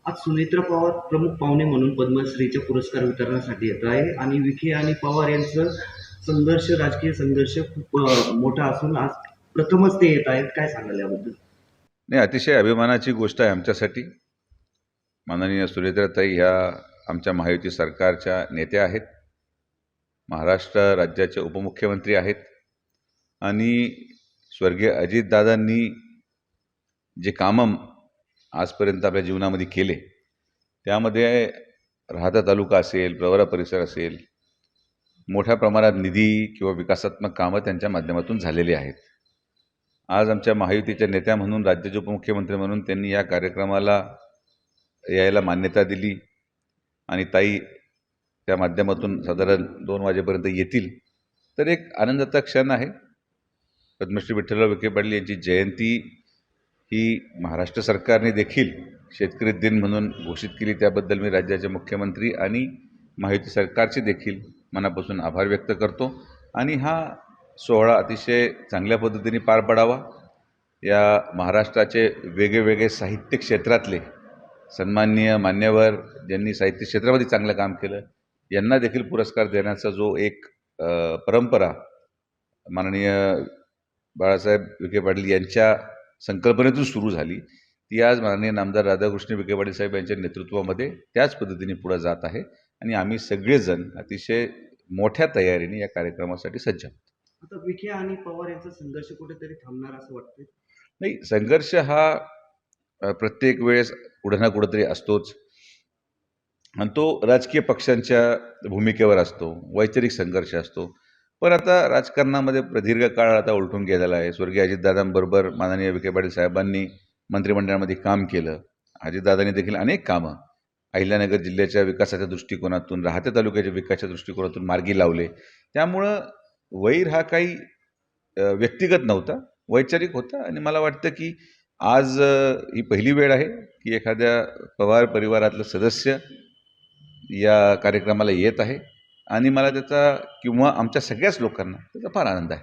आज सुनेत्रा पवार प्रमुख पाहुणे म्हणून पद्मश्रीचा पुरस्कार वितरणासाठी येत आहे आणि विखे आणि पवार यांचं संघर्ष, राजकीय संघर्ष खूप मोठा असून आज प्रथमच ते येत आहेत. काय सांगाल याबद्दल? नाही, अतिशय अभिमानाची गोष्ट आहे आमच्यासाठी. माननीय सुनेत्राताई ह्या आमच्या महायुती सरकारच्या नेत्या आहेत, महाराष्ट्र राज्याचे उपमुख्यमंत्री आहेत आणि स्वर्गीय अजितदादांनी जे कामं आजपर्यंत आपल्या जीवनामध्ये केले, त्यामध्ये राहाता तालुका असेल, प्रवरा परिसर असेल, मोठ्या प्रमाणात निधी किंवा विकासात्मक कामं त्यांच्या माध्यमातून झालेली आहेत. आज आमच्या महायुतीच्या नेत्या म्हणून, राज्याचे उपमुख्यमंत्री म्हणून त्यांनी या कार्यक्रमाला यायला मान्यता दिली आणि ताई त्या माध्यमातून साधारण 2 वाजेपर्यंत येतील, तर एक आनंदाचा क्षण आहे. पद्मश्री विठ्ठलराव विखे पाटील यांची जयंती ही महाराष्ट्र सरकारने देखील शेतकरी दिन म्हणून घोषित केली, त्याबद्दल मी राज्याचे मुख्यमंत्री आणि महायुती सरकारचे देखील मनापासून आभार व्यक्त करतो आणि हा सोहळा अतिशय चांगल्या पद्धतीने पार पडावा. या महाराष्ट्राचे वेगवेगळे साहित्य क्षेत्रातले सन्माननीय मान्यवर ज्यांनी साहित्य क्षेत्रामध्ये चांगलं काम केलं, यांना देखील पुरस्कार देण्याचा जो एक परंपरा माननीय बाळासाहेब विखे पाटील यांच्या संकल्पनेतून सुरू झाली, ती आज माननीय नामदार राधाकृष्ण विखे पाटील साहेब यांच्या नेतृत्वामध्ये त्याच पद्धतीने पुढे जात आहे आणि आम्ही सगळेजण अतिशय मोठ्या तयारीने या कार्यक्रमासाठी सज्ज आहोत. आता विखे आणि पवार यांचा संघर्ष कुठेतरी थांबणार असं वाटतंय? नाही, संघर्ष हा प्रत्येक वेळेस कुठे ना कुठेतरी असतोच आणि तो राजकीय पक्षांच्या भूमिकेवर असतो, वैचारिक संघर्ष असतो. पण आता राजकारणामध्ये प्रदीर्घ काळ आता उलटून गेलेला आहे. स्वर्गीय अजितदादांबरोबर माननीय विखे पाटील साहेबांनी मंत्रिमंडळामध्ये काम केलं. अजितदादांनी देखील अनेक कामं अहिल्यानगर जिल्ह्याच्या विकासाच्या दृष्टिकोनातून, राहात्या तालुक्याच्या विकासाच्या दृष्टिकोनातून मार्गी लावले. त्यामुळं वैर हा काही व्यक्तिगत नव्हता, वैचारिक होता आणि मला वाटतं की आज ही पहिली वेळ आहे की एखाद्या पवार परिवारातलं सदस्य या कार्यक्रमाला येत आहे आणि मला त्याचा किंवा आमच्या सगळ्याच लोकांना त्याचा फार आनंद आहे.